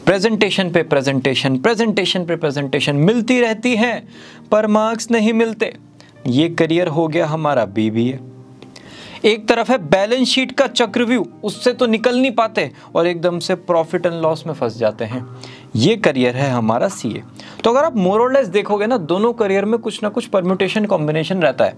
Presentation पे presentation, presentation पे presentation मिलती रहती है पर मार्क्स नहीं मिलते। ये करियर हो गया हमारा बीबीए। एक तरफ है बैलेंस शीट का चक्रव्यूह, उससे तो निकल नहीं पाते और एकदम से प्रॉफिट एंड लॉस में फंस जाते हैं। ये करियर है हमारा सीए। तो अगर आप मोर और लेस देखोगे ना, दोनों करियर में कुछ ना कुछ परम्यूटेशन कॉम्बिनेशन रहता है।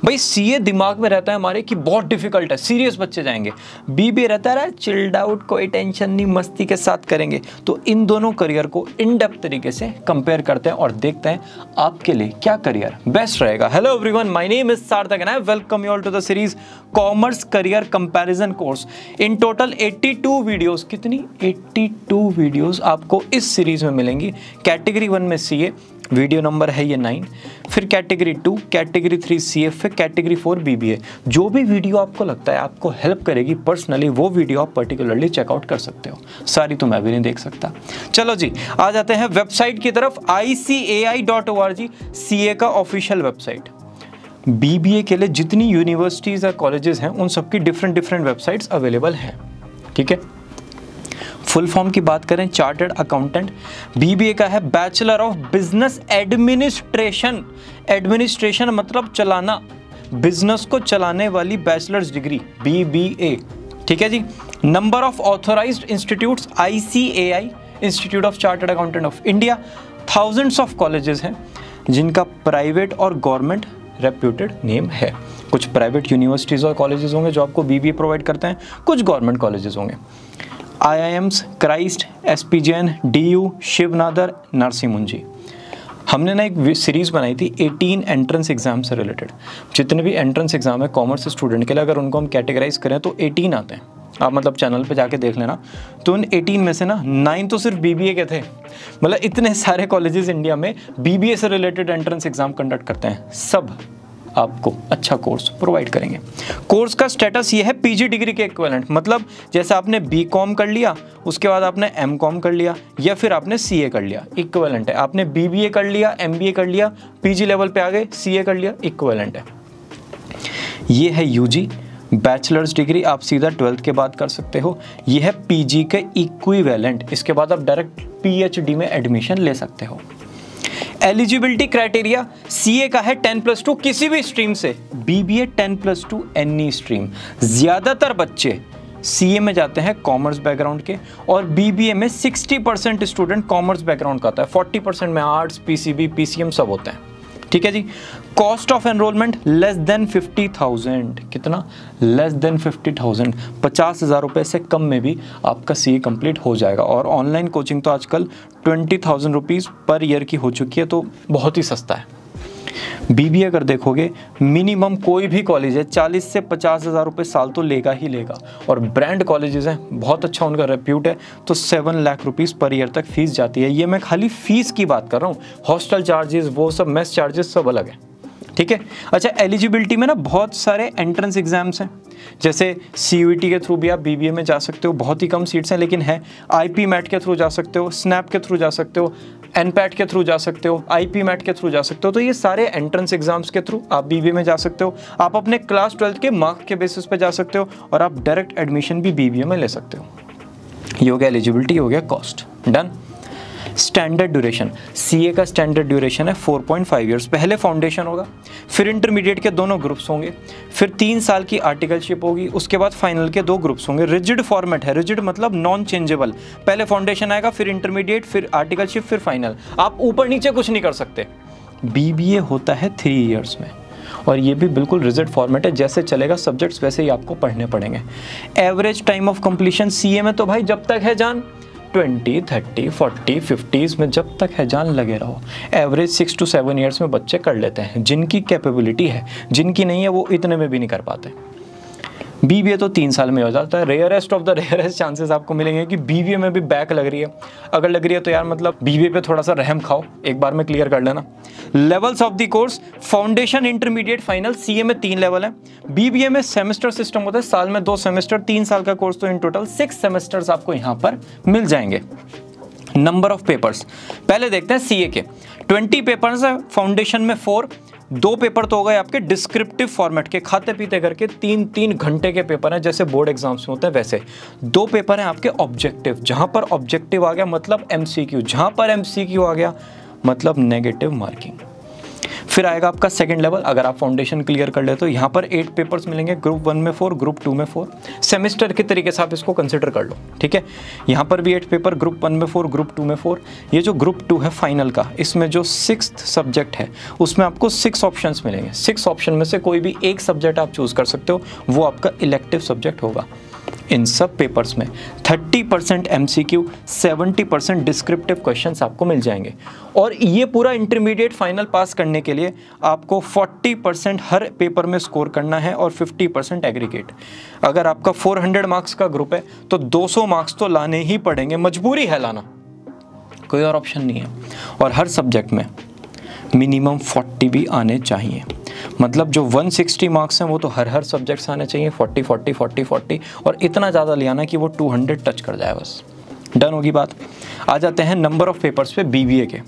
भाई सीए दिमाग में रहता है हमारे कि बहुत डिफिकल्ट है, सीरियस बच्चे जाएंगे। बीबीए रहता है चिल्ड आउट, कोई टेंशन नहीं, मस्ती के साथ करेंगे। तो इन दोनों करियर को इन डेप्थ तरीके से कंपेयर करते हैं और देखते हैं आपके लिए क्या करियर बेस्ट रहेगा। Hello everyone, my name is Sarthak and I welcome you all to the series commerce career comparison course. In total 82 videos, कितनी 82 वीडियोस आपको इस सीरीज में मिलेंगी। कैटेगरी 1 में सीए, वीडियो नंबर है ये 9, फिर कैटेगरी 2, कैटेगरी 3 सीए, फिर कैटेगरी 4 बीबीए। जो भी वीडियो आपको लगता है आपको हेल्प करेगी पर्सनली, वो वीडियो आप पर्टिकुलरली चेकआउट कर सकते हो। सारी तो मैं भी नहीं देख सकता। चलो जी, आ जाते हैं वेबसाइट की तरफ। ICAI.org सीए का ऑफिशियल वेबसाइट। बीबीए के लिए जितनी यूनिवर्सिटीज़ या कॉलेजेस हैं उन सबकी डिफरेंट वेबसाइट्स अवेलेबल हैं। ठीक है, फुल फॉर्म की बात करें, चार्टर्ड अकाउंटेंट। बीबीए का है bachelor of business administration. Administration मतलब चलाना, बिजनेस को चलाने वाली बैचलर्स डिग्री बीबीए। ठीक है जी। Number of authorised institutes ICAI, institute of chartered accountant of India. Thousands of colleges हैं जिनका प्राइवेट और गवर्नमेंट रेप्यूटेड नेम है। कुछ प्राइवेट यूनिवर्सिटीज़ और कॉलेजेस होंगे जो आपको बीबीए प्रोवाइड करते हैं, कुछ गवर्नमेंट कॉलेजेस होंगे। IIMs, Christ, SPJN, DU, Shiv Nadar, Narsee Monjee. हमने ना एक सीरीज़ बनाई थी 18 एंट्रेंस एग्जाम से रिलेटेड। जितने भी एंट्रेंस एग्जाम है कॉमर्स स्टूडेंट के लिए, अगर उनको हम कैटेगराइज करें तो 18 आते हैं। आप मतलब चैनल पे जाके देख लेना। तो उन 18 में से ना 9 तो सिर्फ बीबीए के थे। मतलब इतने सारे कॉलेजेस इंडिया में बीबीए से रिलेटेड एंट्रेंस एग्जाम कंडक्ट करते हैं। सब आपको अच्छा कोर्स प्रोवाइड करेंगे। कोर्स का स्टेटस ये है पीजी डिग्री के इक्विवेलेंट। मतलब जैसे आपने बीकॉम कर लिया, उसके बाद आपने एमकॉम कर लिया या फिर आपने सीए कर लिया, इक्विवेलेंट है। आपने बीबीए कर लिया, एमबीए कर लिया, पीजी लेवल पे आ गए, सीए कर लिया, इक्विवेलेंट है। ये है यूजी बैचलर्स डिग्री, आप सीधा 12th के बाद कर सकते हो। ये है पीजी के इक्विवेलेंट। इसके बाद आप डायरेक्ट पीएचडी में एडमिशन ले सकते हो। एलिजिबिलिटी क्राइटेरिया, सीए का है 10+2 किसी भी स्ट्रीम से, बीबीए 10+2 एनी स्ट्रीम। ज्यादातर बच्चे सीए में जाते हैं कॉमर्स बैकग्राउंड के और बीबीए में 60% स्टूडेंट कॉमर्स बैकग्राउंड का आता है, 40% में आर्ट्स, पीसीबी, पीसीएम सब होते हैं। ठीक है जी। Cost of enrolment less than 50,000। कितना? Less than 50,000। 50,000 रुपये से कम में भी आपका सीए कंप्लीट हो जाएगा। और ऑनलाइन कोचिंग तो आजकल 20,000 रुपीज़ पर ईयर की हो चुकी है, तो बहुत ही सस्ता है। बीबीए अगर देखोगे मिनिमम कोई भी कॉलेज है 40 से 50,000 रुपये साल तो लेगा ही लेगा। और ब्रांड कॉलेजेस हैं, बहुत अच्छा उनका रेप्यूट है, तो 7 लाख रुपीज़ पर ईयर तक फीस जाती है। ये मैं खाली फीस की बात कर रहा हूँ, हॉस्टल चार्जेस, वो सब, मेस चार्जेस सब अलग है। ठीक है। अच्छा, एलिजिबिलिटी में ना बहुत सारे एंट्रेंस एग्जाम्स हैं। जैसे CUET के थ्रू भी आप बीबीए में जा सकते हो, बहुत ही कम सीट्स हैं लेकिन है। IP मैट के थ्रू जा सकते हो, स्नैप के थ्रू जा सकते हो, NPAT के थ्रू जा सकते हो, IP मैट के थ्रू जा सकते हो। तो ये सारे एंट्रेंस एग्जाम्स के थ्रू आप बीबीए में जा सकते हो। आप अपने क्लास 12th के मार्क्स के बेसिस पे जा सकते हो और आप डायरेक्ट एडमिशन भी बीबीए में ले सकते हो। ये हो गया एलिजिबिलिटी, हो गया cost. Done. Standard duration, CA का स्टैंडर्ड ड्यूरेशन है 4.5 ईयर्स। पहले फाउंडेशन होगा, फिर इंटरमीडिएट के दोनों ग्रुप्स होंगे, फिर 3 साल की आर्टिकलशिप होगी, उसके बाद फाइनल के 2 ग्रुप्स होंगे। रिजिड फॉर्मेट है, रिजिड मतलब नॉन चेंजेबल। पहले फाउंडेशन आएगा, फिर इंटरमीडिएट, फिर आर्टिकलशिप, फिर फाइनल। आप ऊपर नीचे कुछ नहीं कर सकते। बीबीए होता है 3 ईयर्स में और ये भी बिल्कुल रिजिड फॉर्मेट है, जैसे चलेगा सब्जेक्ट्स वैसे ही आपको पढ़ने पड़ेंगे। Average time of completion CA में तो भाई जब तक है जान, 20, 30, 40, 50s में जब तक है जान लगे रहो। एवरेज 6 to 7 ईयर्स में बच्चे कर लेते हैं, जिनकी कैपेबिलिटी है। जिनकी नहीं है वो इतने में भी नहीं कर पाते। बीबीए तो 3 साल में हो जाता है। Rarest of the rarest chances आपको मिलेंगे कि बीबीए में भी बैक लग रही है। अगर लग रही है तो यार मतलब बीबीए पे थोड़ा सा रहम खाओ, एक बार में क्लियर कर लेना। Levels of the course, foundation, intermediate, final. CA में 3 लेवल है। बीबीए में सेमेस्टर सिस्टम होता है, साल में 2 सेमेस्टर, 3 साल का कोर्स, तो इन टोटल 6 सेमेस्टर्स आपको यहाँ पर मिल जाएंगे। नंबर ऑफ पेपर्स पहले देखते हैं सीए के। 20 पेपर्स है, फाउंडेशन में 4, 2 पेपर तो हो गए आपके डिस्क्रिप्टिव फॉर्मेट के, खाते पीते करके 3-3 घंटे के पेपर हैं, जैसे बोर्ड एग्जाम्स में होते हैं वैसे। 2 पेपर हैं आपके ऑब्जेक्टिव, जहां पर ऑब्जेक्टिव आ गया मतलब MCQ, जहां पर MCQ आ गया मतलब नेगेटिव मार्किंग। फिर आएगा आपका सेकंड लेवल, अगर आप फाउंडेशन क्लियर कर ले तो यहाँ पर 8 पेपर्स मिलेंगे, ग्रुप 1 में 4, ग्रुप 2 में 4, सेमेस्टर के तरीके से आप इसको कंसिडर कर लो, ठीक है। यहाँ पर भी 8 पेपर, ग्रुप 1 में 4, ग्रुप 2 में 4। ये जो ग्रुप 2 है फाइनल का, इसमें जो 6th सब्जेक्ट है उसमें आपको 6 ऑप्शंस मिलेंगे। 6 ऑप्शन में से कोई भी एक सब्जेक्ट आप चूज कर सकते हो, वो आपका इलेक्टिव सब्जेक्ट होगा। इन सब पेपर्स में 30% MCQ, 70% डिस्क्रिप्टिव क्वेश्चंस आपको मिल जाएंगे। और ये पूरा इंटरमीडिएट फाइनल पास करने के लिए आपको 40% हर पेपर में स्कोर करना है और 50% एग्रीगेट। अगर आपका 400 मार्क्स का ग्रुप है तो 200 मार्क्स तो लाने ही पड़ेंगे, मजबूरी है लाना, कोई और ऑप्शन नहीं है। और हर सब्जेक्ट में मिनिमम 40 भी आने चाहिए, मतलब जो 160 मार्क्स हैं वो तो हर सब्जेक्ट से आने चाहिए, 40 40 40 40, और इतना ज़्यादा ले आना कि वो 200 टच कर जाए, बस डन होगी बात। आ जाते हैं नंबर ऑफ पेपर्स पे BBA के,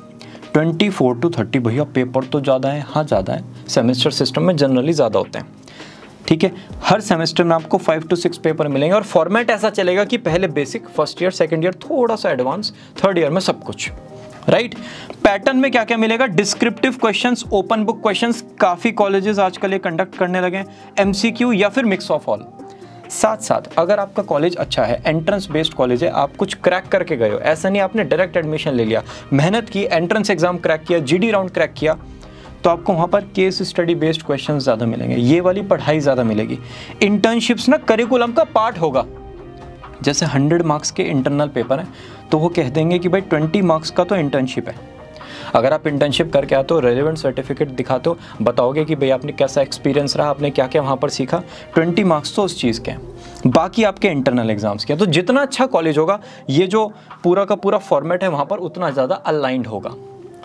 24 to 30। भैया पेपर तो ज़्यादा है, हाँ ज़्यादा है, सेमेस्टर सिस्टम में जनरली ज़्यादा होते हैं, ठीक है। हर सेमेस्टर में आपको 5 to 6 पेपर मिलेंगे और फॉर्मेट ऐसा चलेगा कि पहले basic, first year, second year थोड़ा सा एडवांस, थर्ड ईयर में सब कुछ, राइट। पैटर्न में क्या क्या मिलेगा, descriptive questions, open book questions, काफ़ी कॉलेजेस आजकल ये कंडक्ट करने लगे हैं, MCQ या फिर मिक्स ऑफ ऑल। साथ साथ अगर आपका कॉलेज अच्छा है, एंट्रेंस बेस्ड कॉलेज है, आप कुछ क्रैक करके गए हो, ऐसा नहीं आपने डायरेक्ट एडमिशन ले लिया, मेहनत की, एंट्रेंस एग्जाम क्रैक किया, GD राउंड क्रैक किया, तो आपको वहाँ पर केस स्टडी बेस्ड क्वेश्चंस ज़्यादा मिलेंगे, ये वाली पढ़ाई ज़्यादा मिलेगी। इंटर्नशिप्स ना करिकुलम का पार्ट होगा, जैसे 100 मार्क्स के इंटरनल पेपर हैं तो वो कह देंगे कि भाई 20 मार्क्स का तो इंटर्नशिप है। अगर आप इंटर्नशिप करके आते हो, रेलेवेंट सर्टिफिकेट दिखाते हो, बताओगे कि भाई आपने कैसा एक्सपीरियंस रहा, आपने क्या क्या वहाँ पर सीखा, 20 मार्क्स तो उस चीज़ के हैं, बाकी आपके इंटरनल एग्जाम्स के। तो जितना अच्छा कॉलेज होगा, ये जो पूरा का पूरा फॉर्मेट है वहाँ पर उतना ज़्यादा अलाइंड होगा,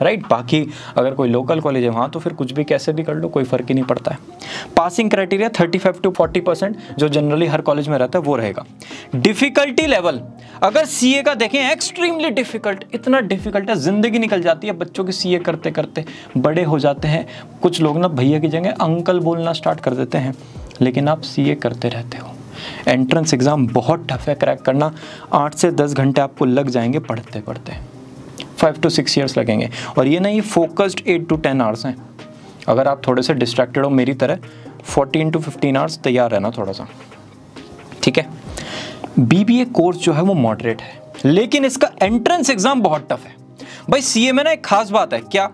राइट। बाकी अगर कोई लोकल कॉलेज है वहाँ तो फिर कुछ भी कैसे भी कर लो, कोई फ़र्क ही नहीं पड़ता है। पासिंग क्राइटेरिया 35 to 40% जो जनरली हर कॉलेज में रहता है वो रहेगा। डिफ़िकल्टी लेवल अगर CA का देखें, एक्सट्रीमली डिफ़िकल्ट, इतना डिफ़िकल्ट है ज़िंदगी निकल जाती है बच्चों की CA करते करते, बड़े हो जाते हैं कुछ लोग ना, भैया की जगह अंकल बोलना स्टार्ट कर देते हैं, लेकिन आप CA करते रहते हो। एंट्रेंस एग्ज़ाम बहुत टफ है क्रैक करना, 8 से 10 घंटे आपको लग जाएंगे पढ़ते पढ़ते, 5 to 6 ईयर्स लगेंगे। और ये ना, ये फोकस्ड 8 to 10 आवर्स हैं। अगर आप थोड़े से डिस्ट्रैक्टेड हो मेरी तरह, 14 to 15 आवर्स तैयार रहना थोड़ा सा, ठीक है। BBA कोर्स जो है वो मॉडरेट है, लेकिन इसका एंट्रेंस एग्जाम बहुत टफ है। भाई CA में ना एक खास बात है, क्या,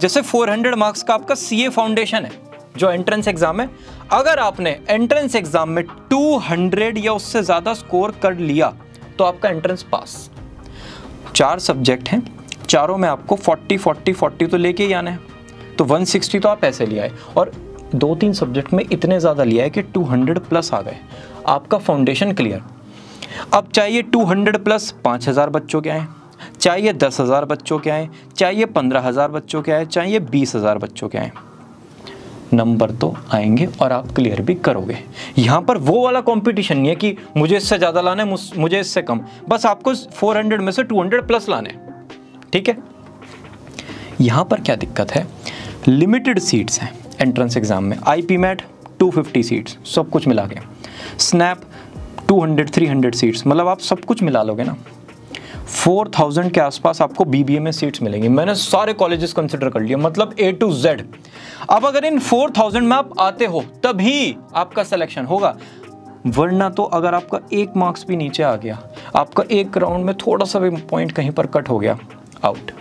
जैसे 400 मार्क्स का आपका CA फाउंडेशन है जो एंट्रेंस एग्जाम है, अगर आपने एंट्रेंस एग्जाम में 200 या उससे ज़्यादा स्कोर कर लिया तो आपका एंट्रेंस पास। 4 सब्जेक्ट हैं, चारों में आपको 40 तो लेके ही आना है, तो 160 तो आप ऐसे ले आए, और 2-3 सब्जेक्ट में इतने ज़्यादा लिया है कि 200 प्लस आ गए, आपका फाउंडेशन क्लियर। अब चाहिए 200 प्लस 5000 बच्चों के आए, चाहिए 10,000 बच्चों के आए, चाहिए 15,000 बच्चों के आए, चाहिए 20,000 बच्चों के आए, नंबर तो आएंगे और आप क्लियर भी करोगे। यहाँ पर वो वाला कंपटीशन नहीं है कि मुझे इससे ज़्यादा लाना है, मुझे इससे कम, बस आपको 400 में से 200 प्लस लाने, ठीक है। यहाँ पर क्या दिक्कत है, लिमिटेड सीट्स हैं एंट्रेंस एग्जाम में। IPMAT 250 सीट्स, सब कुछ मिला के, स्नैप 200-300 सीट्स, मतलब आप सब कुछ मिला लोगे ना, 4000 के आसपास आपको BBA में सीट्स मिलेंगी। मैंने सारे कॉलेजेस कंसिडर कर लिए, मतलब A to Z। अब अगर इन 4000 में आप आते हो तभी आपका सिलेक्शन होगा, वरना तो अगर आपका 1 मार्क्स भी नीचे आ गया, आपका एक राउंड में थोड़ा सा भी पॉइंट कहीं पर कट हो गया, आउट।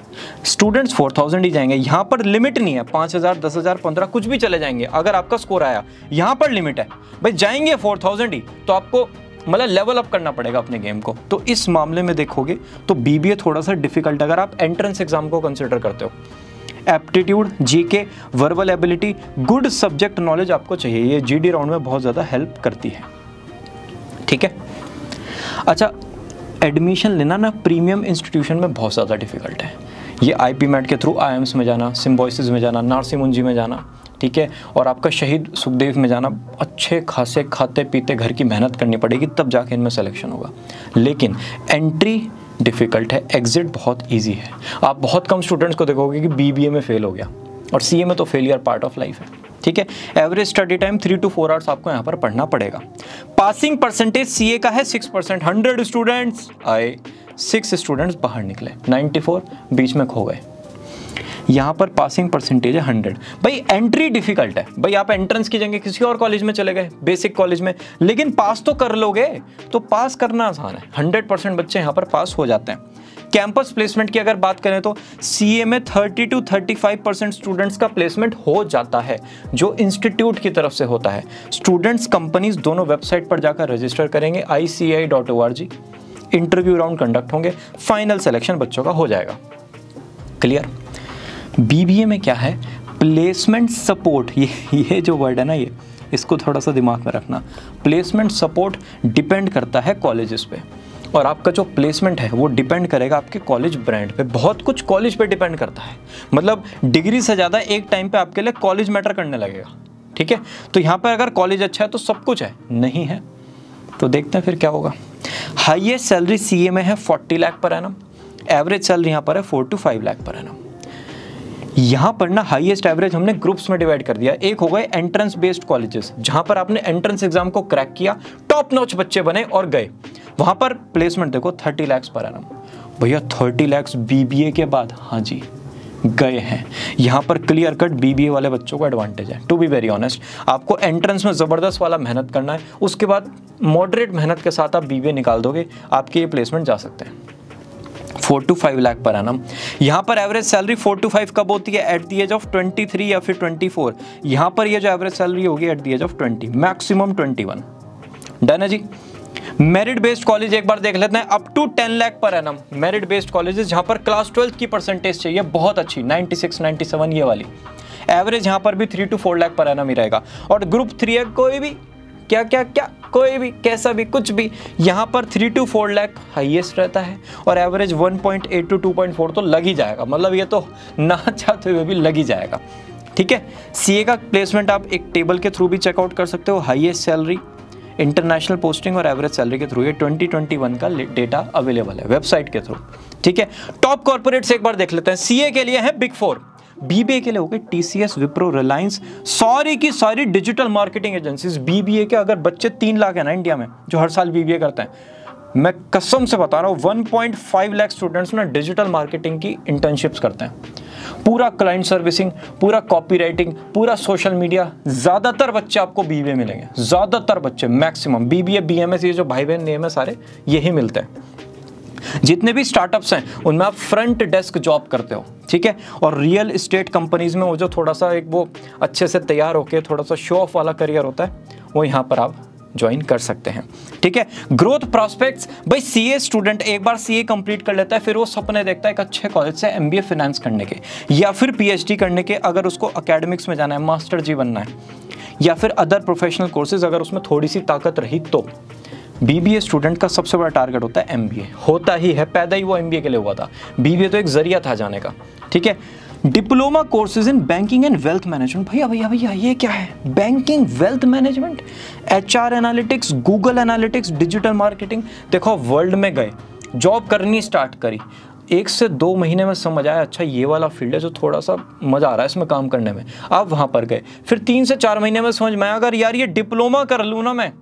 स्टूडेंट्स 4000 ही जाएंगे, यहाँ पर लिमिट नहीं है, 5000, 10,000, 15 कुछ भी चले जाएंगे अगर आपका स्कोर आया, यहाँ पर लिमिट है भाई, जाएंगे 4000 ही, तो आपको मतलब लेवल अप करना पड़ेगा अपने गेम को। तो इस मामले में देखोगे तो BBA थोड़ा सा डिफिकल्ट अगर आप एंट्रेंस एग्जाम को कंसिडर करते हो। Aptitude, GK, verbal ability, good subject knowledge आपको चाहिए, ये GD राउंड में बहुत ज़्यादा हेल्प करती है, ठीक है। अच्छा, एडमिशन लेना ना प्रीमियम इंस्टीट्यूशन में बहुत ज़्यादा डिफिकल्ट है। ये IPMAT के थ्रू IIMS में जाना, सिम्बोयसिस में जाना, नारसी मुंजी में जाना, ठीक है, और आपका शहीद सुखदेव में जाना, अच्छे खासे खाते पीते घर की मेहनत करनी पड़ेगी तब जाके इनमें सिलेक्शन होगा। लेकिन एंट्री डिफ़िकल्ट है, एग्जिट बहुत इजी है। आप बहुत कम स्टूडेंट्स को देखोगे कि BBA में फेल हो गया, और सीए में तो फेलियर पार्ट ऑफ लाइफ है, ठीक है। Average study time 3 to 4 hours आपको यहाँ पर पढ़ना पड़ेगा। पासिंग परसेंटेज सीए का है 6%। 100 स्टूडेंट्स आए, 6 स्टूडेंट्स बाहर निकले, 94 बीच में खो गए। यहाँ पर पासिंग परसेंटेज है 100। भाई एंट्री डिफिकल्ट है, भाई आप एंट्रेंस की जगह किसी और कॉलेज में चले गए, बेसिक कॉलेज में, लेकिन पास तो कर लोगे, तो पास करना आसान है। 100% बच्चे यहाँ पर पास हो जाते हैं। कैंपस प्लेसमेंट की अगर बात करें तो सीए में 30 to 35% स्टूडेंट्स का प्लेसमेंट हो जाता है, जो इंस्टीट्यूट की तरफ से होता है। स्टूडेंट्स कंपनीज दोनों वेबसाइट पर जाकर रजिस्टर करेंगे ICAI.org, इंटरव्यू राउंड कंडक्ट होंगे, फाइनल सिलेक्शन बच्चों का हो जाएगा। क्लियर। बीबीए में क्या है, प्लेसमेंट सपोर्ट, ये जो वर्ड है ना, ये इसको थोड़ा सा दिमाग में रखना। प्लेसमेंट सपोर्ट डिपेंड करता है कॉलेजेस पे, और आपका जो प्लेसमेंट है वो डिपेंड करेगा आपके कॉलेज ब्रांड पे। बहुत कुछ कॉलेज पे डिपेंड करता है, मतलब डिग्री से ज़्यादा एक टाइम पे आपके लिए कॉलेज मैटर करने लगेगा, ठीक है। तो यहाँ पर अगर कॉलेज अच्छा है तो सब कुछ है, नहीं है तो देखते हैं फिर क्या होगा। हाईएस्ट सैलरी सीए में है 40 lakh per annum, average salary यहाँ पर है 4 to 5 लाख पर एनम। यहाँ पर ना हाईएस्ट एवरेज हमने ग्रुप्स में डिवाइड कर दिया। एक हो गए एंट्रेंस बेस्ड कॉलेजेस, जहाँ पर आपने एंट्रेंस एग्जाम को क्रैक किया, टॉप नॉच बच्चे बने और गए, वहाँ पर प्लेसमेंट देखो 30 लाख पर एनम। भैया 30 लाख बीबीए के बाद, हाँ जी गए हैं। यहाँ पर क्लियर कट बीबीए वाले बच्चों को एडवांटेज है। टू बी वेरी ऑनेस्ट, आपको एंट्रेंस में ज़बरदस्त वाला मेहनत करना है, उसके बाद मॉडरेट मेहनत के साथ आप बीबीए निकाल दोगे, आपके ये प्लेसमेंट जा सकते हैं। 4 to 5 लाख पर एनम। यहाँ पर एवरेज सैलरी 4 to 5 कब होती है, एट द एज ऑफ 23 या फिर 24। यहाँ पर ये जो एवरेज सैलरी होगी at the age of 20, maximum 21। Done है जी। मेरिट बेस्ड कॉलेज एक बार देख लेते हैं, up to 10 lakh per annum. Merit based colleges जहाँ पर क्लास 12 की परसेंटेज चाहिए बहुत अच्छी, 96, 97 ये वाली। एवरेज यहाँ पर भी 3 to 4 लाख पर एनम ही रहेगा। और ग्रुप 3 है, कोई भी क्या क्या क्या, कोई भी कैसा भी कुछ भी, यहाँ पर 3 to 4 लाख हाईएस्ट रहता है, और एवरेज 1.8 to 2.4 तो लग ही जाएगा, मतलब ये तो ना चाहते हुए भी लग ही जाएगा, ठीक है। सीए का प्लेसमेंट आप एक टेबल के थ्रू भी चेकआउट कर सकते हो, हाईएस्ट सैलरी, इंटरनेशनल पोस्टिंग और एवरेज सैलरी के थ्रू। ये 2021 का डेटा अवेलेबल है वेबसाइट के थ्रू, ठीक है। टॉप कॉर्पोरेट्स एक बार देख लेते हैं। सीए के लिए है बिग 4, बीबीए के लिए हो गए TCS, विप्रो, रिलायंस, सारी की सारी डिजिटल मार्केटिंग एजेंसीज। बीबीए के अगर बच्चे 3 लाख है ना इंडिया में जो हर साल बीबीए करते हैं, मैं कसम से बता रहा हूँ 1.5 लाख स्टूडेंट्स ना डिजिटल मार्केटिंग की इंटर्नशिप्स करते हैं। पूरा क्लाइंट सर्विसिंग, पूरा कॉपीराइटिंग, पूरा सोशल मीडिया, ज़्यादातर बच्चे आपको बीबीए मिलेंगे, ज़्यादातर बच्चे, मैक्सिमम बीबीए BMS, ये जो भाई बहन नेम है सारे यही मिलते हैं। जितने भी स्टार्टअप्स हैं उनमें आप फ्रंट डेस्क जॉब करते हो, ठीक है। और रियल एस्टेट कंपनीज में वो जो थोड़ा सा एक वो अच्छे से तैयार होकर थोड़ा सा शो ऑफ वाला करियर होता है, वो यहाँ पर आप ज्वाइन कर सकते हैं, ठीक है। ग्रोथ प्रॉस्पेक्ट्स, भाई सीए स्टूडेंट एक बार सीए कंप्लीट कर लेता है, फिर वो सपने देखता है एक अच्छे कॉलेज से MBA फाइनेंस करने के या फिर PhD करने के, अगर उसको एकेडमिक्स में जाना है, मास्टर जी बनना है, या फिर अदर प्रोफेशनल कोर्सेज अगर उसमें थोड़ी सी ताकत रही तो। बीबीए स्टूडेंट का सबसे बड़ा टारगेट होता है MBA, होता ही है, पैदा ही वो MBA के लिए हुआ था। बीबीए तो एक जरिया था जाने का, ठीक है। Diploma courses in banking and wealth management, भैया भैया भैया ये क्या है, banking wealth management, HR analytics, Google analytics, digital marketing. देखो वर्ल्ड में गए, जॉब करनी स्टार्ट करी, 1 से 2 महीने में समझ आया अच्छा ये वाला फील्ड है जो थोड़ा सा मज़ा आ रहा है इसमें काम करने में, आप वहाँ पर गए, फिर 3 से 4 महीने में समझ में आया अगर यार ये डिप्लोमा कर लूँ ना मैं,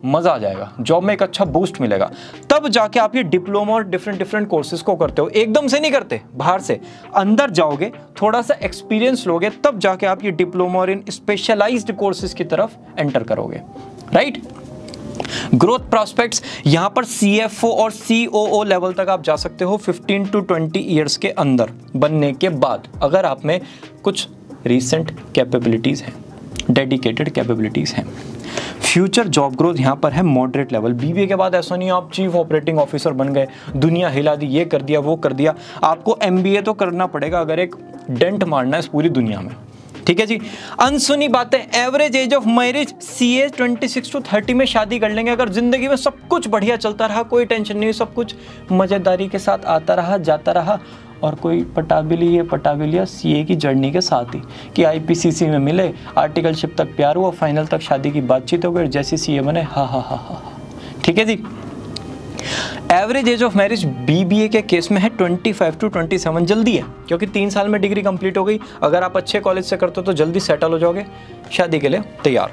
मज़ा आ जाएगा, जॉब में एक अच्छा बूस्ट मिलेगा, तब जाके आप ये डिप्लोमा और डिफरेंट कोर्सेज को करते हो। एकदम से नहीं करते, बाहर से अंदर जाओगे, थोड़ा सा एक्सपीरियंस लोगे, तब जाके आप ये डिप्लोमा और इन स्पेशलाइज्ड कोर्सेज की तरफ एंटर करोगे, राइट। ग्रोथ प्रॉस्पेक्ट्स, यहाँ पर CFO और COO लेवल तक आप जा सकते हो 15 to 20 ईयर्स के अंदर बनने के बाद, अगर आप में कुछ रिसेंट कैपेबिलिटीज़ हैं, डेडिकेटेड कैपेबिलिटीज़ हैं। फ्यूचर जॉब ग्रोथ यहाँ पर है मॉडरेट लेवल। बीबीए के बाद ऐसा नहीं आप चीफ ऑपरेटिंग ऑफिसर बन गए, दुनिया हिला दी, ये कर दिया वो कर दिया, आपको MBA तो करना पड़ेगा अगर एक डेंट मारना है इस पूरी दुनिया में, ठीक है जी। अनसुनी बातें, average age of marriage CA 26 to 30 में शादी कर लेंगे अगर जिंदगी में सब कुछ बढ़िया चलता रहा, कोई टेंशन नहीं, सब कुछ मजेदारी के साथ आता रहा जाता रहा, और कोई पटाबिलिया CA की जर्नी के साथ ही कि IPCC में मिले, आर्टिकलशिप तक प्यार हुआ, फाइनल तक शादी की बातचीत हो गई, जैसे CA बने, हा, ठीक है जी। Average age of marriage BBA के केस में है 25 to 27, जल्दी है क्योंकि 3 साल में डिग्री कंप्लीट हो गई। अगर आप अच्छे कॉलेज से करते हो तो जल्दी सेटल हो जाओगे, शादी के लिए तैयार।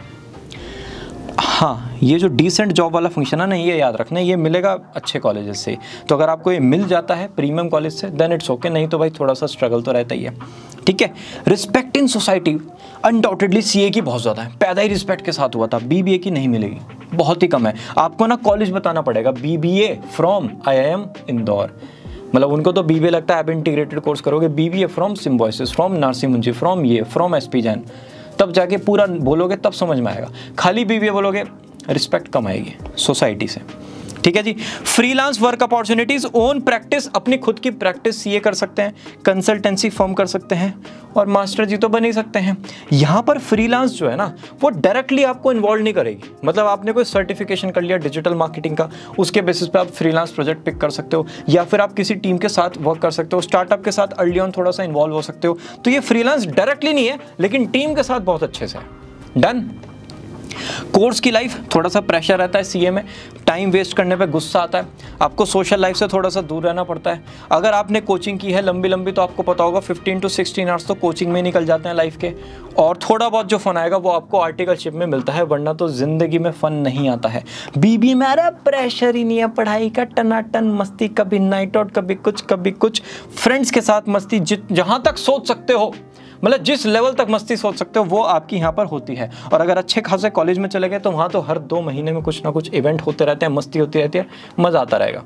हाँ, ये जो डिसेंट जॉब वाला फंक्शन है ना, ये याद रखना, ये मिलेगा अच्छे कॉलेजेस से। तो अगर आपको ये मिल जाता है प्रीमियम कॉलेज से देन इट्स ओके, नहीं तो भाई थोड़ा सा स्ट्रगल तो रहता ही है, ठीक है। Respect in society undoubtedly CA की बहुत ज़्यादा है, पैदा ही रिस्पेक्ट के साथ हुआ था, बीबीए की नहीं मिलेगी, बहुत ही कम है। आपको ना कॉलेज बताना पड़ेगा, बीबीए फ्रॉम IIM इंदौर, मतलब उनको तो बीबीए लगता है, आप इंटीग्रेटेड कोर्स करोगे, BBA from Symbiosis, from Narsee Munshi, from ये, फ्रॉम SP जैन, तब जाके पूरा बोलोगे तब समझ में आएगा। खाली बीबीए बोलोगे रिस्पेक्ट कम आएगी सोसाइटी से, ठीक है जी। Freelance work opportunities, own practice, अपनी खुद की प्रैक्टिस सीए कर सकते हैं, कंसल्टेंसी फर्म कर सकते हैं, और मास्टर जी तो बन ही सकते हैं। यहाँ पर फ्रीलांस जो है ना वो डायरेक्टली आपको इन्वॉल्व नहीं करेगी, मतलब आपने कोई सर्टिफिकेशन कर लिया डिजिटल मार्केटिंग का, उसके बेसिस पे आप फ्रीलांस प्रोजेक्ट पिक कर सकते हो, या फिर आप किसी टीम के साथ वर्क कर सकते हो, स्टार्टअप के साथ अर्ली ऑन थोड़ा सा इन्वॉल्व हो सकते हो। तो ये फ्रीलांस डायरेक्टली नहीं है लेकिन टीम के साथ बहुत अच्छे से है। डन। कोर्स की लाइफ, थोड़ा सा प्रेशर रहता है सीए में, टाइम वेस्ट करने पे गुस्सा आता है, आपको सोशल लाइफ से थोड़ा सा दूर रहना पड़ता है। अगर आपने कोचिंग की है लंबी लंबी तो आपको पता होगा 15 to 16 आवर्स तो कोचिंग में निकल जाते हैं लाइफ के, और थोड़ा बहुत जो फन आएगा वो आपको आर्टिकलशिप में मिलता है, वरना तो जिंदगी में फन नहीं आता है। बीबी में अरे प्रेशर ही नहीं है, पढ़ाई का टनाटन, मस्ती, कभी नाइट आउट, कभी कुछ फ्रेंड्स के साथ मस्ती, जहाँ तक सोच सकते हो, मतलब जिस लेवल तक मस्ती सोच सकते हो वो आपकी यहाँ पर होती है। और अगर अच्छे खासे कॉलेज में चले गए तो वहाँ तो हर 2 महीने में कुछ ना कुछ इवेंट होते रहते हैं, मस्ती होती रहती है, मज़ा आता रहेगा,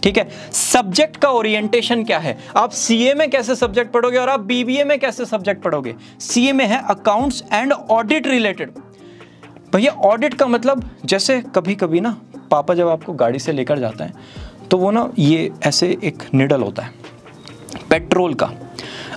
ठीक है। सब्जेक्ट का ओरिएंटेशन क्या है, आप सीए में कैसे सब्जेक्ट पढ़ोगे और आप बीबीए में कैसे सब्जेक्ट पढ़ोगे। सीए में है अकाउंट्स एंड ऑडिट रिलेटेड। भैया ऑडिट का मतलब, जैसे कभी कभी ना पापा जब आपको गाड़ी से लेकर जाते हैं तो वो ना ये ऐसे एक निडल होता है पेट्रोल का,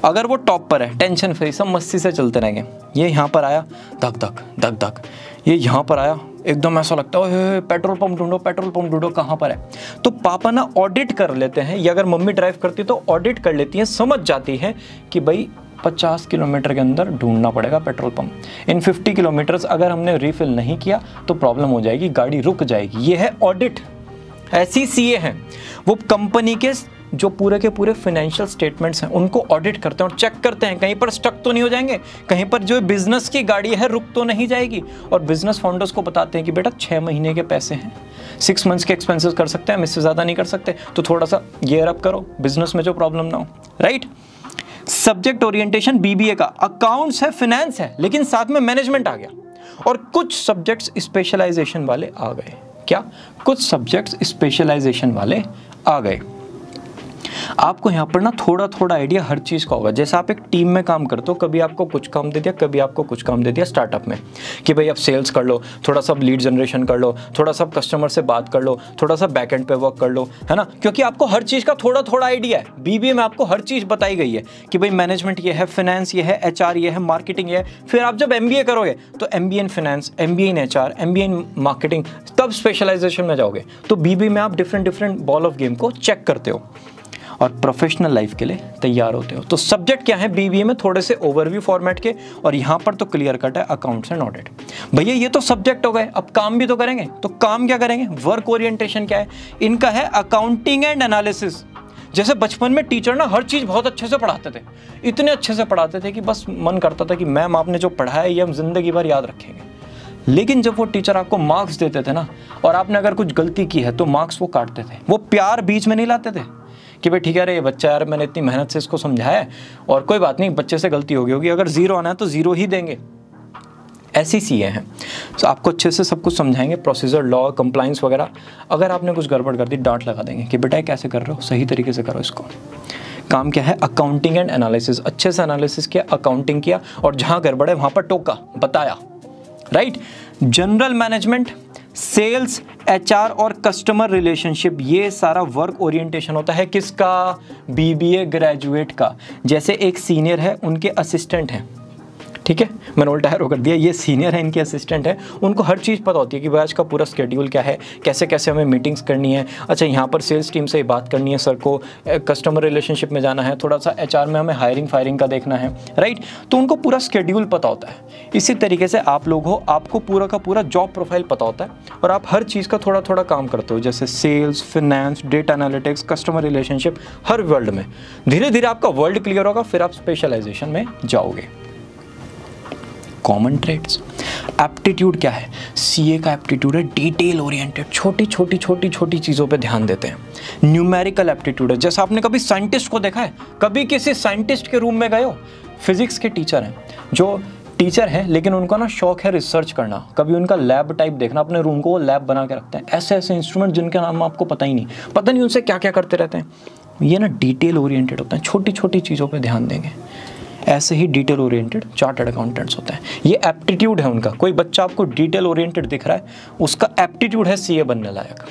अगर वो टॉप पर है टेंशन फ्री, सब मस्ती से चलते रहेंगे, ये यहाँ पर आया धक धक धक धक, ये यहाँ पर आया एकदम ऐसा लगता है पेट्रोल पंप ढूंढो, पेट्रोल पंप ढूंढो, कहाँ पर है। तो पापा ना ऑडिट कर लेते हैं, या अगर मम्मी ड्राइव करती तो ऑडिट कर लेती हैं, समझ जाती हैं कि भाई 50 किलोमीटर के अंदर ढूंढना पड़ेगा पेट्रोल पंप, इन 50 किलोमीटर्स अगर हमने रिफिल नहीं किया तो प्रॉब्लम हो जाएगी, गाड़ी रुक जाएगी। ये है ऑडिट। ऐसी सीए हैं, वो कंपनी के जो पूरे के पूरे फाइनेंशियल स्टेटमेंट्स हैं उनको ऑडिट करते हैं और चेक करते हैं कहीं पर स्टक तो नहीं हो जाएंगे, कहीं पर जो बिजनेस की गाड़ी है रुक तो नहीं जाएगी, और बिजनेस फाउंडर्स को बताते हैं कि बेटा 6 महीने के पैसे हैं, 6 मंथ्स के एक्सपेंसेस कर सकते हैं, हम इससे ज़्यादा नहीं कर सकते, तो थोड़ा सा गियर अप करो, बिजनेस में जो प्रॉब्लम ना हो, राइट। सब्जेक्ट ओरिएंटेशन बीबीए का अकाउंट्स है, फाइनेंस है, लेकिन साथ में मैनेजमेंट आ गया, और कुछ सब्जेक्ट्स स्पेशलाइजेशन वाले आ गए। क्या? कुछ सब्जेक्ट्स स्पेशलाइजेशन वाले आ गए। आपको यहाँ पर ना थोड़ा थोड़ा आइडिया हर चीज़ का होगा। जैसे आप एक टीम में काम करते हो, कभी आपको कुछ काम दे दिया, कभी आपको कुछ काम दे दिया स्टार्टअप में कि भाई आप सेल्स कर लो, थोड़ा सा लीड जनरेशन कर लो, थोड़ा सा कस्टमर से बात कर लो, थोड़ा सा बैकएंड पे वर्क कर लो, है ना, क्योंकि आपको हर चीज़ का थोड़ा थोड़ा आइडिया है। बीबीए में आपको हर चीज़ बताई गई है कि भाई मैनेजमेंट ये है, फाइनेंस ये है, HR ये है, मार्केटिंग ये है। फिर आप जब MBA करोगे तो MBA in finance, MBA in HR, MBA in marketing, तब स्पेशलाइजेशन में जाओगे। तो बीबीए में आप डिफरेंट बॉल ऑफ गेम को चेक करते हो और प्रोफेशनल लाइफ के लिए तैयार होते हो। तो सब्जेक्ट क्या है बीबीए में, थोड़े से ओवरव्यू फॉर्मेट के, और यहाँ पर तो क्लियर कट है अकाउंट्स एंड ऑडिट। भैया ये तो सब्जेक्ट हो गए, अब काम भी तो करेंगे, तो काम क्या करेंगे? वर्क ओरिएंटेशन क्या है इनका? है अकाउंटिंग एंड एनालिसिस। जैसे बचपन में टीचर ना हर चीज़ बहुत अच्छे से पढ़ाते थे, इतने अच्छे से पढ़ाते थे कि बस मन करता था कि मैम आपने जो पढ़ाया है ये हम जिंदगी भर याद रखेंगे। लेकिन जब वो टीचर आपको मार्क्स देते थे ना, और आपने अगर कुछ गलती की है तो मार्क्स वो काटते थे, वो प्यार बीच में नहीं लाते थे कि भाई ठीक है अरे ये बच्चा यार मैंने इतनी मेहनत से इसको समझाया है और कोई बात नहीं, बच्चे से गलती होगी, अगर 0 आना है तो 0 ही देंगे। ऐसी सीए हैं। तो आपको अच्छे से सब कुछ समझाएंगे, प्रोसीजर, लॉ, कंप्लाइंस वगैरह। अगर आपने कुछ गड़बड़ कर दी डांट लगा देंगे कि बेटा कैसे कर रहे हो, सही तरीके से करो इसको। काम क्या है? Accounting and analysis. अच्छे से एनालिसिस किया, अकाउंटिंग किया, और जहाँ गड़बड़ है वहाँ पर टोका, बताया, right. General management, sales, HR और कस्टमर रिलेशनशिप, ये सारा वर्क ओरिएंटेशन होता है किसका? बीबीए ग्रेजुएट का। जैसे एक सीनियर है, उनके असिस्टेंट हैं, ठीक है, मैंने उल्टा एरो कर दिया। ये सीनियर है, इनके असिस्टेंट है, उनको हर चीज़ पता होती है कि भाई आज का पूरा स्केड्यूल क्या है, कैसे कैसे हमें मीटिंग्स करनी है। अच्छा, यहाँ पर सेल्स टीम से बात करनी है, सर को कस्टमर रिलेशनशिप में जाना है, थोड़ा सा HR में हमें हायरिंग फायरिंग का देखना है, राइट। तो उनको पूरा स्केड्यूल पता होता है। इसी तरीके से आप लोग हो, आपको पूरा का पूरा जॉब प्रोफाइल पता होता है और आप हर चीज़ का थोड़ा थोड़ा काम करते हो, जैसे sales, finance, data analytics, customer relationship, हर वर्ल्ड में। धीरे धीरे आपका वर्ल्ड क्लियर होगा, फिर आप स्पेशलाइजेशन में जाओगे। Common trades. एप्टीट्यूड क्या है? सीए का एप्टीट्यूड है डिटेल ओरिएंटेड, छोटी छोटी छोटी छोटी चीज़ों पे ध्यान देते हैं। न्यूमेरिकल एप्टीट्यूड है, जैसे आपने कभी साइंटिस्ट को देखा है, कभी किसी साइंटिस्ट के रूम में गए हो? फिजिक्स के टीचर हैं जो टीचर हैं लेकिन उनका ना शौक है रिसर्च करना, कभी उनका लैब टाइप देखना, अपने रूम को वो लैब बना के रखते हैं। ऐसे ऐसे इंस्ट्रूमेंट जिनके नाम आपको पता ही नहीं, पता नहीं उनसे क्या क्या करते रहते हैं। ये ना डिटेल ओरिएंटेड होते हैं, छोटी छोटी चीज़ों पे ध्यान देंगे। ऐसे ही डिटेल ओरिएंटेड चार्टर्ड अकाउंटेंट्स होते हैं। ये एप्टीट्यूड है उनका। कोई बच्चा आपको डिटेल ओरिएंटेड दिख रहा है, उसका एप्टीट्यूड है सीए बनने लायक।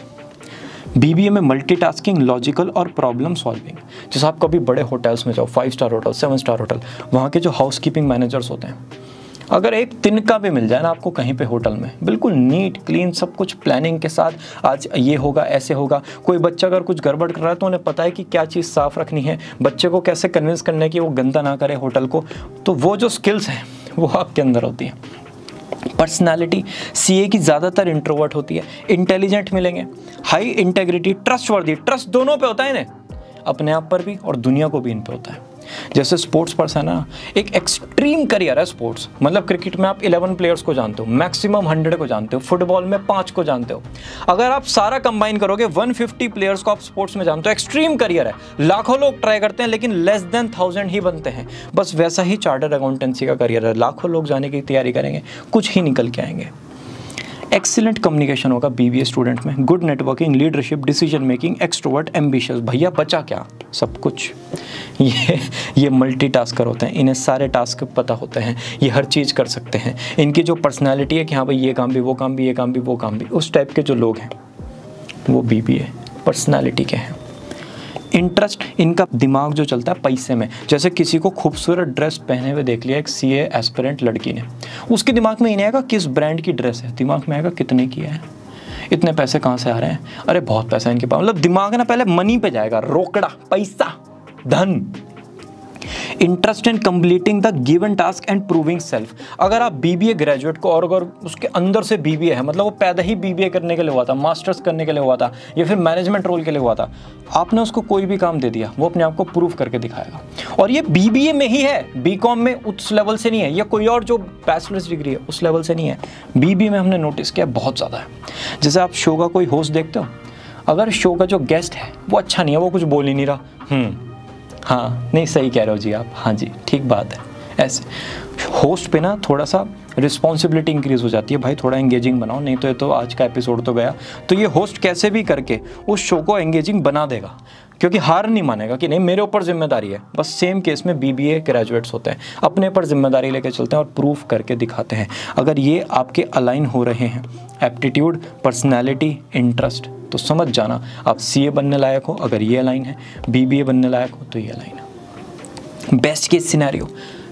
बीबीए में मल्टीटास्किंग, लॉजिकल और प्रॉब्लम सॉल्विंग। जैसे आप कभी बड़े होटल्स में जाओ, 5 स्टार होटल, 7 स्टार होटल, वहाँ के जो हाउसकीपिंग मैनेजर्स होते हैं, अगर एक तिनका भी मिल जाए ना आपको कहीं पे होटल में, बिल्कुल नीट क्लीन सब कुछ प्लानिंग के साथ, आज ये होगा ऐसे होगा। कोई बच्चा अगर कुछ गड़बड़ कर रहा है तो उन्हें पता है कि क्या चीज़ साफ़ रखनी है, बच्चे को कैसे कन्विंस करने की वो गंदा ना करे होटल को। तो वो जो स्किल्स हैं वो आपके अंदर होती हैं। पर्सनालिटी, सीए की ज़्यादातर इंट्रोवर्ट होती है, इंटेलिजेंट मिलेंगे, हाई इंटेग्रिटी, ट्रस्टवर्दी। ट्रस्ट दोनों पे होता है इन्हें, अपने आप पर भी और दुनिया को भी इन पे होता है। जैसे स्पोर्ट्स पर्सन है ना, एक एक्सट्रीम करियर है स्पोर्ट्स, मतलब क्रिकेट में आप 11 प्लेयर्स को जानते हो, मैक्सिमम 100 को जानते हो, फुटबॉल में 5 को जानते हो। अगर आप सारा कंबाइन करोगे 150 प्लेयर्स को आप स्पोर्ट्स में जानते हो। एक्सट्रीम करियर है, लाखों लोग ट्राई करते हैं लेकिन लेस देन 1000 ही बनते हैं। बस वैसा ही चार्टर्ड अकाउंटेंसी का करियर है, लाखों लोग जाने की तैयारी करेंगे, कुछ ही निकल के आएंगे। एक्सीलेंट कम्युनिकेशन होगा बीबीए स्टूडेंट में, good networking, leadership, decision making, extrovert, ambitious. भैया बचा क्या? सब कुछ। ये मल्टीटास्कर होते हैं, इन्हें सारे टास्क पता होते हैं, ये हर चीज़ कर सकते हैं। इनकी जो पर्सनालिटी है कि हाँ भाई ये काम भी, वो काम भी, ये काम भी, वो काम भी, उस टाइप के जो लोग हैं वो बीबीए पर्सनालिटी के हैं। इंटरेस्ट, इनका दिमाग जो चलता है पैसे में। जैसे किसी को खूबसूरत ड्रेस पहने हुए देख लिया एक सीए एस्पिरेंट लड़की ने, उसके दिमाग में ये नहीं आएगा किस ब्रांड की ड्रेस है, दिमाग में आएगा कितने की है, इतने पैसे कहाँ से आ रहे हैं, अरे बहुत पैसा इनके पास। मतलब दिमाग ना पहले मनी पे जाएगा, रोकड़ा, पैसा, धन। Interest in completing the given task and proving self. अगर आप बीबीए ग्रेजुएट को, और अगर उसके अंदर से बीबीए है, मतलब वो पैदा ही बीबीए करने के लिए हुआ था, मास्टर्स करने के लिए हुआ था, या फिर मैनेजमेंट रोल के लिए हुआ था, आपने उसको कोई भी काम दे दिया, वो अपने आप को प्रूव करके दिखाएगा। और ये बीबीए में ही है, बीकॉम में उस लेवल से नहीं है, या कोई और जो बैचलर्स डिग्री है उस लेवल से नहीं है। बीबीए में हमने नोटिस किया बहुत ज़्यादा है। जैसे आप शो का कोई होस्ट देखते हो, अगर शो का जो गेस्ट है वो अच्छा नहीं है, वो कुछ बोल ही नहीं रहा, हाँ नहीं सही कह रहे हो जी आप, हाँ जी ठीक बात है, ऐसे होस्ट पे ना थोड़ा सा रिस्पॉन्सिबिलिटी इंक्रीज हो जाती है, भाई थोड़ा एंगेजिंग बनाओ, नहीं तो ये तो आज का एपिसोड तो गया। तो ये होस्ट कैसे भी करके उस शो को एंगेजिंग बना देगा, क्योंकि हार नहीं मानेगा कि नहीं मेरे ऊपर जिम्मेदारी है। बस सेम केस में बीबीए ग्रेजुएट्स होते हैं, अपने पर जिम्मेदारी लेके चलते हैं और प्रूफ करके दिखाते हैं। अगर ये आपके अलाइन हो रहे हैं, एप्टीट्यूड, पर्सनैलिटी, इंटरेस्ट, तो समझ जाना आप सीए बनने लायक हो। अगर ये अलाइन है, बीबीए बनने लायक हो तो ये अलाइन है। बेस्ट केस सिनेरियो,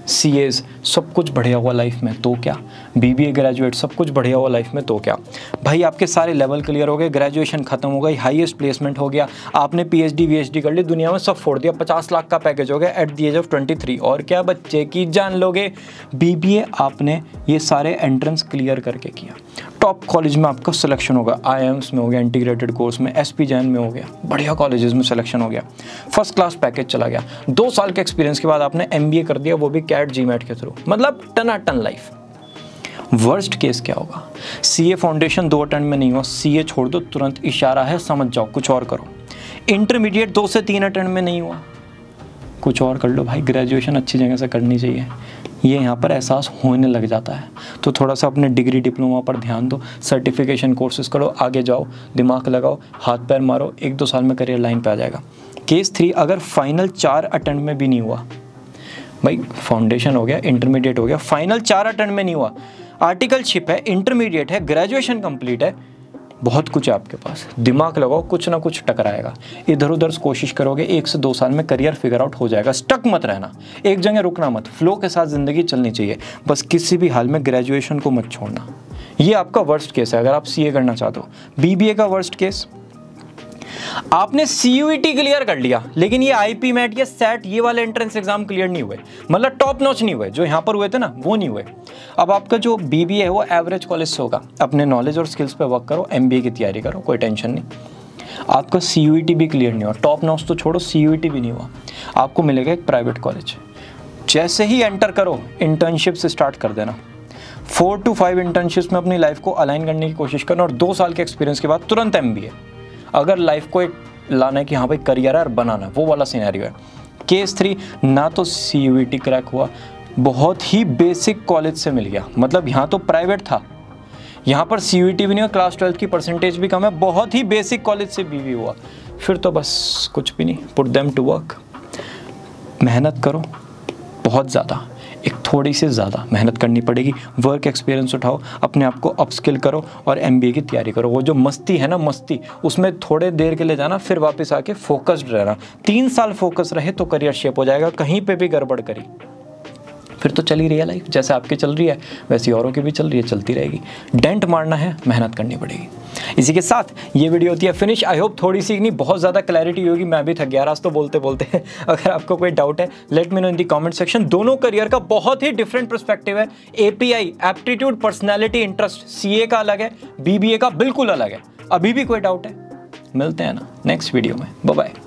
सीएज सब कुछ बढ़िया हुआ लाइफ में तो क्या, बीबीए ग्रेजुएट सब कुछ बढ़िया हुआ लाइफ में तो क्या। भाई आपके सारे लेवल क्लियर हो गए, ग्रेजुएशन खत्म हो गई, हाईएस्ट प्लेसमेंट हो गया, आपने पीएचडी वीएचडी कर ली, दुनिया में सब फोड़ दिया, 50 लाख का पैकेज हो गया एट द एज ऑफ 23, और क्या बच्चे की जान लोगे। बीबीए आपने ये सारे एंट्रेंस क्लियर करके किया, टॉप कॉलेज में आपका सिलेक्शन होगा, आईएम्स में हो गया, इंटीग्रेटेड कोर्स में, एसपी जैन में हो गया, बढ़िया कॉलेजेस में सिलेक्शन हो गया, फर्स्ट क्लास पैकेज चला गया, 2 साल के एक्सपीरियंस के बाद आपने एमबीए कर दिया, वो भी कैट जीमेट के थ्रू, मतलब टनाटन लाइफ। वर्स्ट केस क्या होगा, सीए फाउंडेशन 2 अटेम्प्ट में नहीं हुआ, सीए छोड़ दो, तुरंत इशारा है समझ जाओ कुछ और करो। इंटरमीडिएट 2 से 3 अटेम्प्ट में नहीं हुआ, कुछ और कर लो भाई, ग्रेजुएशन अच्छी जगह से करनी चाहिए, ये यहाँ पर एहसास होने लग जाता है। तो थोड़ा सा अपने डिग्री डिप्लोमा पर ध्यान दो, सर्टिफिकेशन कोर्सेज करो, आगे जाओ, दिमाग लगाओ, हाथ पैर मारो, 1-2 साल में करियर लाइन पे आ जाएगा। केस 3, अगर फाइनल 4 अटेम्प्ट में भी नहीं हुआ, भाई फाउंडेशन हो गया, इंटरमीडिएट हो गया, फाइनल 4 अटेम्प्ट में नहीं हुआ, आर्टिकलशिप है, इंटरमीडिएट है, ग्रेजुएशन कंप्लीट है, बहुत कुछ है आपके पास, दिमाग लगाओ, कुछ ना कुछ टकराएगा। इधर उधर कोशिश करोगे, 1 से 2 साल में करियर फिगर आउट हो जाएगा। स्टक मत रहना, एक जगह रुकना मत, फ्लो के साथ ज़िंदगी चलनी चाहिए। बस किसी भी हाल में ग्रेजुएशन को मत छोड़ना। ये आपका वर्स्ट केस है अगर आप सीए करना चाहते हो। बीबीए का वर्स्ट केस, आपने सीयूईटी क्लियर कर लिया लेकिन ये आईपी मैट या सेट ये वाले एंट्रेंस एग्जाम क्लियर नहीं हुए, मतलब टॉप नॉच नहीं हुए, जो यहाँ पर हुए थे ना वो नहीं हुए। अब आपका जो बीबीए है वो एवरेज कॉलेज से होगा। अपने नॉलेज और स्किल्स पे वर्क करो, एमबीए की तैयारी करो, कोई टेंशन नहीं। आपका सीयूईटी भी क्लियर नहीं हुआ, टॉप नॉच तो छोड़ो, सीयूईटी भी नहीं हुआ, आपको मिलेगा एक प्राइवेट कॉलेज। जैसे ही एंटर करो इंटर्नशिप से स्टार्ट कर देना। 4 to 5 इंटर्नशिप्स में अपनी लाइफ को अलाइन करने की कोशिश करना और 2 साल के एक्सपीरियंस के बाद तुरंत एमबीए। अगर लाइफ को एक लाना है कि हाँ भाई करियर है और बनाना, वो वाला सिनेरियो है। केस 3, ना तो सीयूईटी क्रैक हुआ, बहुत ही बेसिक कॉलेज से मिल गया, मतलब यहाँ तो प्राइवेट था, यहाँ पर सीयूईटी भी नहीं हुआ, क्लास 12 की परसेंटेज भी कम है, बहुत ही बेसिक कॉलेज से बीबी हुआ, फिर तो बस कुछ भी नहीं। पुट देम टू वर्क, मेहनत करो बहुत ज़्यादा, एक थोड़ी सी ज़्यादा मेहनत करनी पड़ेगी। वर्क एक्सपीरियंस उठाओ, अपने आप को अपस्किल करो और एमबीए की तैयारी करो। वो जो मस्ती है ना, मस्ती, उसमें थोड़े देर के लिए जाना, फिर वापस आके फोकस्ड रहना। 3 साल फोकस रहे तो करियर शेप हो जाएगा। कहीं पे भी गड़बड़ करी फिर तो चल ही रही है लाइफ, जैसे आपकी चल रही है वैसी औरों की भी चल रही है, चलती रहेगी। डेंट मारना है, मेहनत करनी पड़ेगी। इसी के साथ ये वीडियो होती है फिनिश। आई होप थोड़ी सी नहीं बहुत ज़्यादा क्लैरिटी होगी, मैं भी थक गया आज तो बोलते बोलते। अगर आपको कोई डाउट है लेट मी नो इन दी कमेंट सेक्शन। दोनों करियर का बहुत ही डिफरेंट पर्सपेक्टिव है। API aptitude personality interest CA का अलग है, बीबीए का बिल्कुल अलग है। अभी भी कोई डाउट है मिलते हैं ना नेक्स्ट वीडियो में। Bye bye.